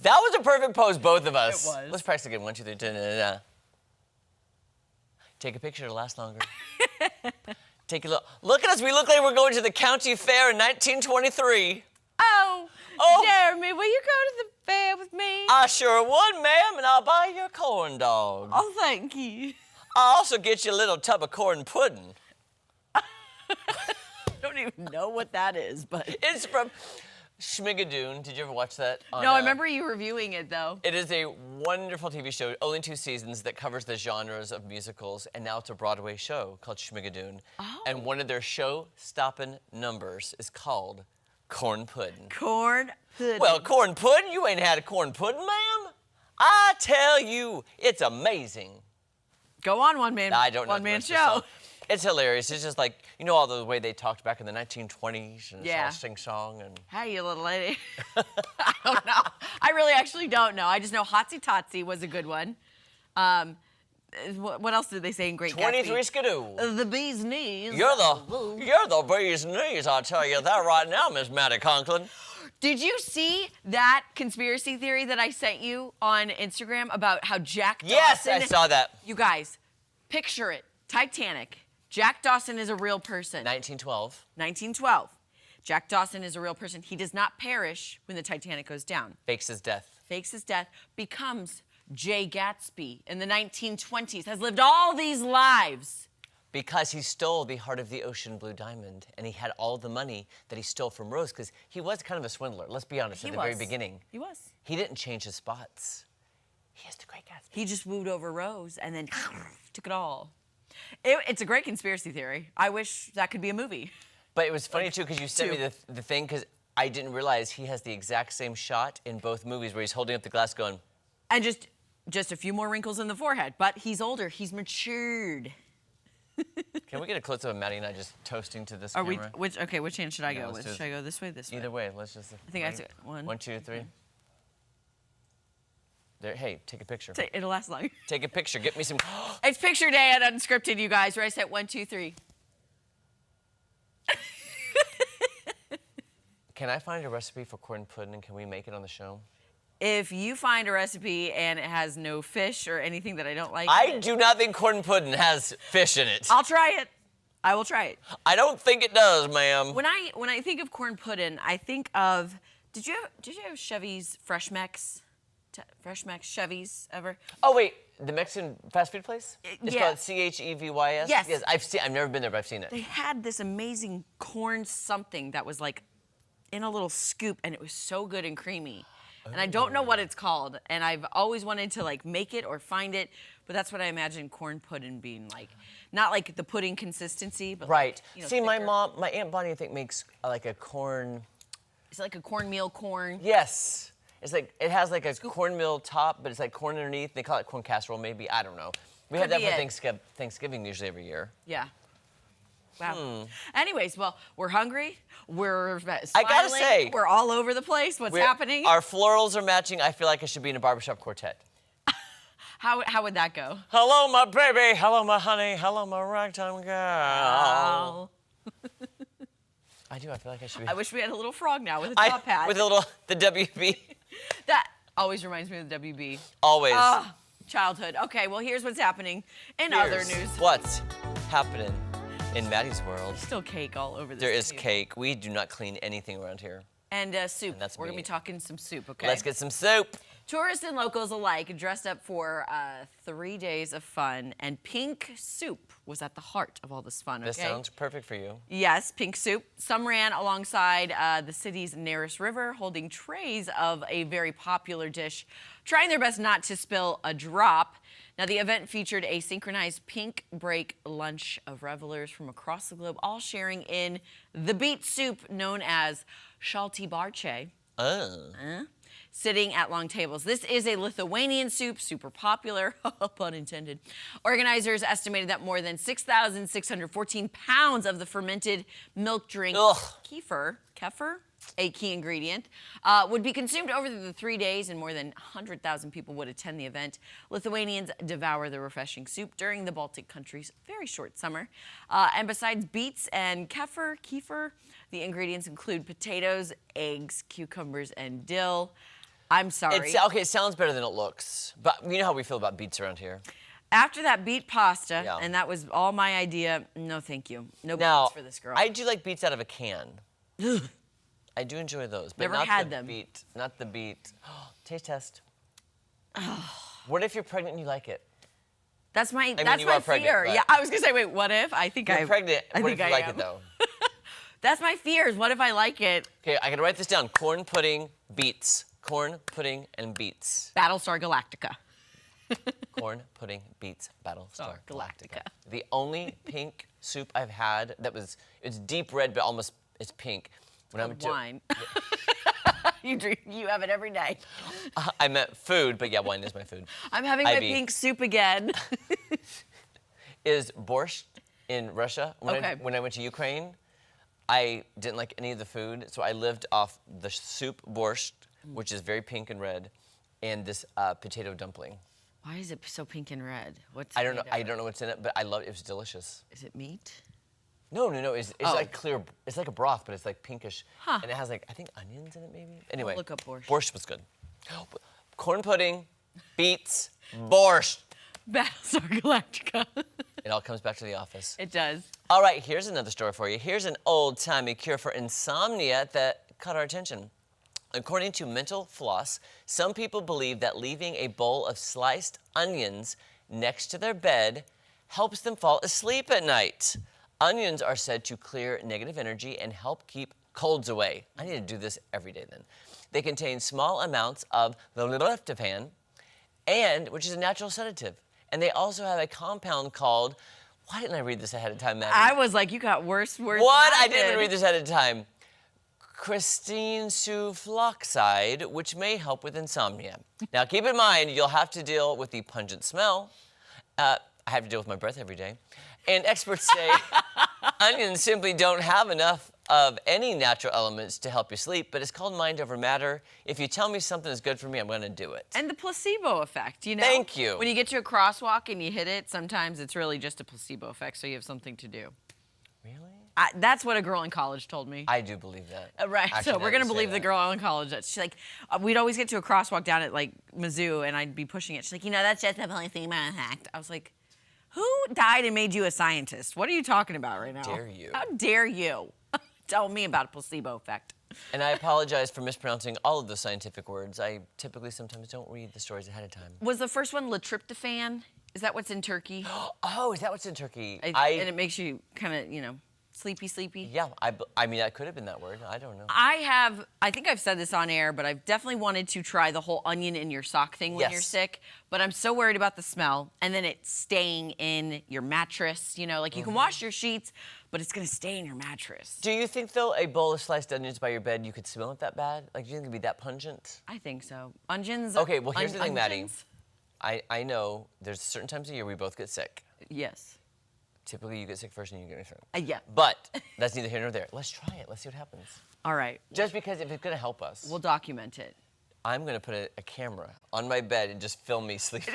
That was a perfect pose, both of us. It was. Let's practice again. 1, 2, 3. Take a picture to last longer. Take a look. Look at us. We look like we're going to the county fair in 1923. Oh, Jeremy, will you go to the fair with me? I sure would, ma'am, and I'll buy you a corn dog. Oh, thank you. I'll also get you a little tub of corn pudding. I don't even know what that is, but... It's from Schmigadoon. Did you ever watch that? No, I remember you reviewing it, though. It is a wonderful TV show, only 2 seasons, that covers the genres of musicals, and now it's a Broadway show called Schmigadoon. Oh. And one of their show-stopping numbers is called Corn Pudding. Corn pudding. Well, corn pudding? You ain't had a corn pudding, ma'am? I tell you, it's amazing. Go on, one man. I don't know. One the man rest of the show. song. It's hilarious. It's just like, you know, all the way they talked back in the 1920s and Yeah. it's all sing-song and... Hey, you little lady. I don't know. I really actually don't know. I just know Hotsy Totsy was a good one. What else did they say in Great 23 Gatsby? Skidoo. The bee's knees. You're the bee's knees, I'll tell you that right now, Miss Maddie Conklin. Did you see that conspiracy theory that I sent you on Instagram about how Jack Dawson... Yes, I saw that. You guys, picture it. Titanic. Jack Dawson is a real person. 1912. 1912. Jack Dawson is a real person. He does not perish when the Titanic goes down. Fakes his death. Fakes his death, becomes Jay Gatsby in the 1920s, has lived all these lives. Because he stole the heart of the ocean blue diamond, and he had all the money that he stole from Rose, because he was kind of a swindler, let's be honest, at the very beginning. He was. He didn't change his spots. He is the Great Gatsby. He just wooed over Rose and then took it all. It's a great conspiracy theory. I wish that could be a movie. But it was funny, too, because you sent me the thing, because I didn't realize he has the exact same shot in both movies where he's holding up the glass going... And just a few more wrinkles in the forehead, but he's older. He's matured. Can we get a close-up of Maddie and I just toasting to this Are camera? which hand should I go let's with? do Should I go this way, this way? Either way, let's just... I think I have to... 1, 2, 3. There, hey, take a picture. It'll last long. Take a picture. Get me some... It's picture day at Unscripted, you guys, where I said 1, 2, 3. Can I find a recipe for corn pudding and can we make it on the show? If you find a recipe and it has no fish or anything that I don't like... I do not think corn pudding has fish in it. I'll try it. I will try it. I don't think it does, ma'am. When I think of corn pudding, I think of... Did you have Chevy's Fresh Mex? Fresh Mex Chevy's ever? Oh, wait. The Mexican fast food place? It's yeah. called Chevys? Yes. I've never been there, but I've seen it. They had this amazing corn something that was like in a little scoop, and it was so good and creamy. And I don't know what it's called, and I've always wanted to like make it or find it, but that's what I imagine corn pudding being like. Not like the pudding consistency, but right. Like, you know, See, thicker. my Aunt Bonnie, I think, makes like a corn... It's like a cornmeal corn. Yes. It's like, it has like a cornmeal top, but it's like corn underneath. They call it corn casserole, maybe. I don't know. We have that for Thanksgiving usually every year. Yeah. Wow. Anyways, well, we're hungry. We're smiling. I gotta say, we're all over the place. What's happening? Our florals are matching. I feel like I should be in a barbershop quartet. How would that go? Hello, my baby. Hello, my honey. Hello, my ragtime girl. I do. I feel like I should be. I wish we had a little frog now with a top hat. With the WB. That always reminds me of the WB. Always. Childhood. Okay, well, here's what's happening in other news. What's happening in Maddie's world? Still cake all over this. There is cake. We do not clean anything around here. And soup. And that's We're going to me. be talking some soup, okay? Let's get some soup. Tourists and locals alike dressed up for 3 days of fun, and pink soup was at the heart of all this fun, okay? This sounds perfect for you. Yes, pink soup. Some ran alongside the city's Neris River, holding trays of a very popular dish, trying their best not to spill a drop. Now, the event featured a synchronized pink break lunch of revelers from across the globe, all sharing in the beet soup known as shalti barche. Sitting at long tables. This is a Lithuanian soup, super popular, pun intended. Organizers estimated that more than 6,614 pounds of the fermented milk drink kefir, a key ingredient, would be consumed over the 3 days, and more than 100,000 people would attend the event. Lithuanians devour the refreshing soup during the Baltic countries' very short summer. And besides beets and kefir, the ingredients include potatoes, eggs, cucumbers, and dill. I'm sorry. Okay, it sounds better than it looks. But you know how we feel about beets around here. After that beet pasta, Yeah. and that was all my idea, no thank you. No Now, beets for this girl. I do like beets out of a can. I do enjoy those, but Never not had the them. beet. Not the beet. Taste test. What if you're pregnant and you like it? That's my you that's are my pregnant, fear. but- Yeah, I was gonna say, wait, what if? I think You're I pregnant. I What think if you I like am. it though? That's my fears. What if I like it? Okay, I gotta write this down. Corn pudding, beets. Corn pudding and beets. Battlestar Galactica. Corn pudding, beets, Battlestar Galactica. Galactica. The only pink soup I've had it's deep red, but almost it's pink. When I went to Wine. You have it every night. I meant food, but yeah, wine is my food. I'm having my Ivy. pink soup again. Is borscht in Russia. Okay. When I went to Ukraine, I didn't like any of the food, so I lived off the soup borscht, which is very pink and red, and this potato dumpling. Why is it so pink and red? What's I don't know. made of I it? don't know what's in it, but I love it. It was delicious. Is it meat? No. It's Oh. like clear. It's like a broth, but it's like pinkish, Huh. and it has like I think onions in it maybe. Anyway, look up borscht. Borscht was good. Corn pudding, beets, borscht. Battlestar Galactica. It all comes back to the office. It does. All right, here's another story for you. Here's an old-timey cure for insomnia that caught our attention. According to Mental Floss, some people believe that leaving a bowl of sliced onions next to their bed helps them fall asleep at night. Onions are said to clear negative energy and help keep colds away. I need to do this every day then. They contain small amounts of the tryptophan, which is a natural sedative. And they also have a compound called, why didn't I read this ahead of time, Maddie? I was like, you got worse words. What? than I didn't did. read this ahead of time. Christine sulfoxide, which may help with insomnia. Now, keep in mind, you'll have to deal with the pungent smell. I have to deal with my breath every day. And experts say onions simply don't have enough of any natural elements to help you sleep, but it's called mind over matter. If you tell me something is good for me, I'm going to do it. And the placebo effect, you know? Thank you. When you get to a crosswalk and you hit it, sometimes it's really just a placebo effect, so you have something to do. Really? That's what a girl in college told me. I do believe that. Right, Actually, so now we're that gonna you say believe the that. girl in college. She's like, we'd always get to a crosswalk down at like Mizzou, and I'd be pushing it. She's like, that's just the only thing about hacked. I was like, who died and made you a scientist? What are you talking about right now? Dare you. How dare you? Tell me about a placebo effect. And I apologize for mispronouncing all of the scientific words. I typically sometimes don't read the stories ahead of time. Was the first one tryptophan? Is that what's in turkey? Oh, is that what's in turkey? And it makes you kind of, sleepy. Yeah, I mean, that could have been that word. I don't know. I think I've said this on air, but I've definitely wanted to try the whole onion in your sock thing when Yes. you're sick. But I'm so worried about the smell and then it staying in your mattress. You can wash your sheets, but it's gonna stay in your mattress. Do you think, though, a bowl of sliced onions by your bed, you could smell it that bad? Like, do you think it'd be that pungent? I think so. Onions. Okay, well, here's the thing, Maddie. onions? I know there's certain times of year we both get sick. Yes. Typically, you get sick first and you get me through. Yeah. But that's neither here nor there. Let's try it. Let's see what happens. All right. Just because if it's going to help us, We'll document it. I'm going to put a camera on my bed and just film me sleeping.